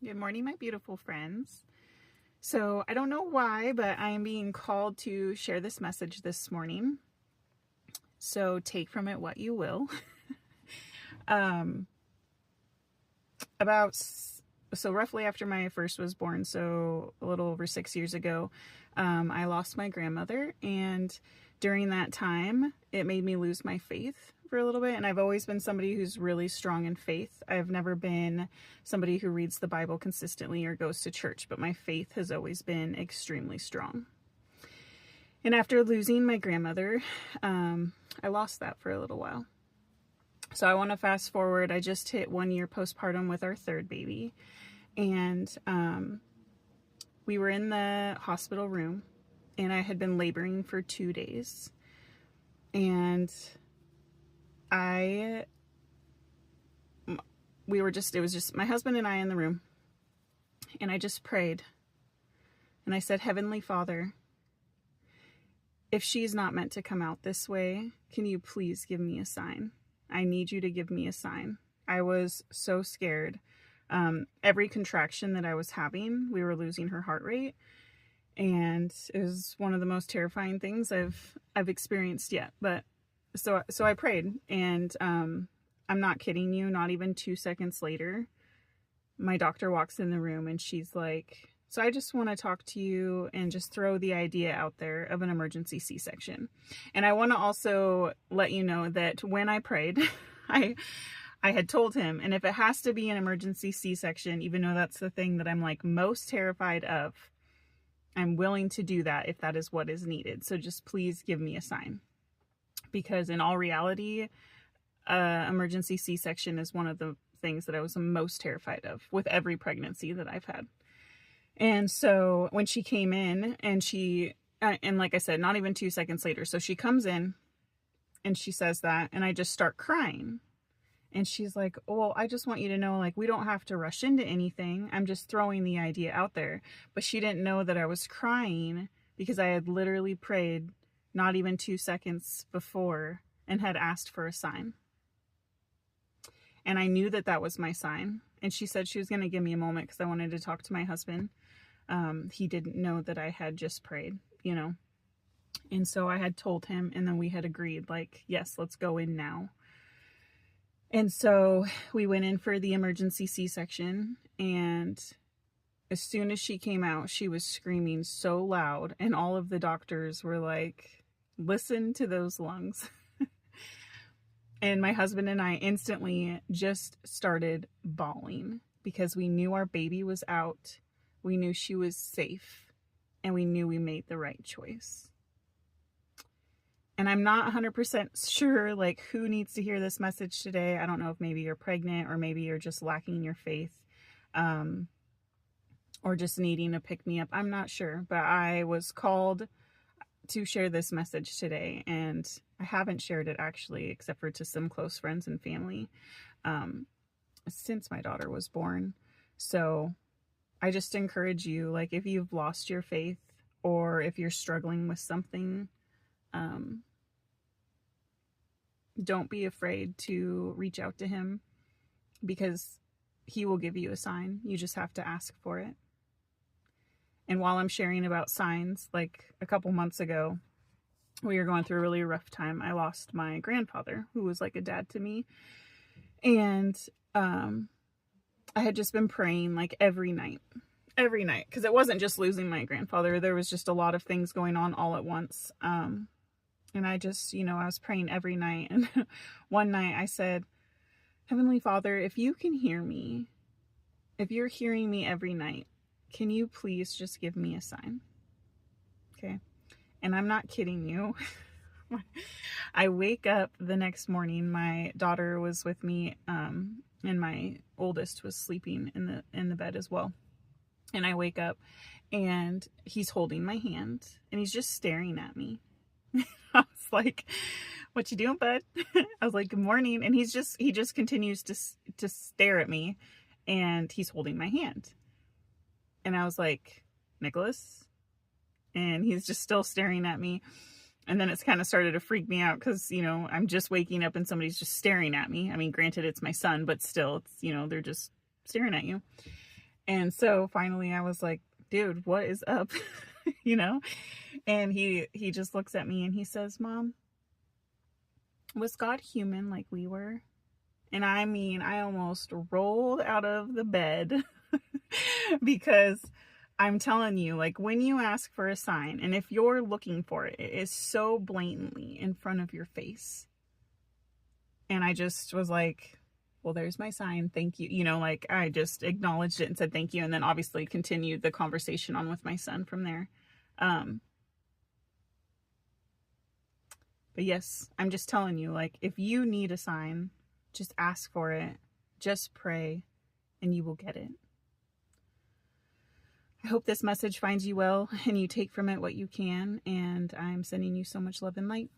Good morning, my beautiful friends. So, I don't know why, but I am being called to share this message this morning. So, take from it what you will. um, roughly after my first was born, so a little over 6 years ago, I lost my grandmother, and during that time, it made me lose my faith for a little bit. And I've always been somebody who's really strong in faith. I've never been somebody who reads the Bible consistently or goes to church, but my faith has always been extremely strong. And after losing my grandmother, I lost that for a little while. So I want to fast forward. I just hit 1 year postpartum with our third baby. And we were in the hospital room, and I had been laboring for 2 days. And it was just my husband and I in the room. And I just prayed. And I said, Heavenly Father, if she's not meant to come out this way, can you please give me a sign? I need you to give me a sign. I was so scared. Every contraction that I was having, we were losing her heart rate. And it was one of the most terrifying things I've experienced yet. But so I prayed, and I'm not kidding you, not even 2 seconds later, my doctor walks in the room and she's like, so I just want to talk to you and just throw the idea out there of an emergency C-section. And I want to also let you know that when I prayed, I had told him, and if it has to be an emergency C-section, even though that's the thing that I'm like most terrified of, I'm willing to do that if that is what is needed. So just please give me a sign. Because in all reality, emergency C-section is one of the things that I was most terrified of with every pregnancy that I've had. And so when she came in, and and like I said, not even 2 seconds later, so she comes in and she says that, and I just start crying. And she's like, well, I just want you to know, like, we don't have to rush into anything. I'm just throwing the idea out there. But she didn't know that I was crying because I had literally prayed not even 2 seconds before and had asked for a sign. And I knew that that was my sign. And she said she was going to give me a moment because I wanted to talk to my husband. He didn't know that I had just prayed, And so I had told him, and then we had agreed, like, yes, let's go in now. And so we went in for the emergency C-section, and as soon as she came out, she was screaming so loud, and all of the doctors were like, listen to those lungs. And my husband and I instantly just started bawling because we knew our baby was out, we knew she was safe, and we knew we made the right choice. And I'm not 100% sure, like, who needs to hear this message today. I don't know if maybe you're pregnant, or maybe you're just lacking your faith, or just needing a pick-me-up. I'm not sure, but I was called to share this message today, and I haven't shared it actually, except for to some close friends and family, since my daughter was born. So I just encourage you, like, if you've lost your faith, or if you're struggling with something, don't be afraid to reach out to him, because he will give you a sign. You just have to ask for it. And while I'm sharing about signs, like a couple months ago, we were going through a really rough time. I lost my grandfather, who was like a dad to me. And I had just been praying like every night, because it wasn't just losing my grandfather. There was just a lot of things going on all at once. And I just, I was praying every night. And one night I said, Heavenly Father, if you can hear me, if you're hearing me every night, can you please just give me a sign? Okay. And I'm not kidding you. I wake up the next morning. My daughter was with me, and my oldest was sleeping in the bed as well. And I wake up, and he's holding my hand, and he's just staring at me. I was like, what you doing, bud? I was like, good morning. And he just continues to stare at me, and he's holding my hand. And I was like, Nicholas? And he's just still staring at me. And then it's kind of started to freak me out because, I'm just waking up and somebody's just staring at me. I mean, granted, it's my son, but still, it's, they're just staring at you. And so finally I was like, dude, what is up? You know? And he just looks at me and he says, Mom, was God human like we were? And I mean, I almost rolled out of the bed because I'm telling you, like, when you ask for a sign, and if you're looking for it, it is so blatantly in front of your face. And I just was like, well, there's my sign. Thank you. You know, like, I just acknowledged it and said thank you. And then obviously continued the conversation on with my son from there. But yes, I'm just telling you, like, if you need a sign, just ask for it. Just pray, and you will get it. I hope this message finds you well and you take from it what you can. And I'm sending you so much love and light.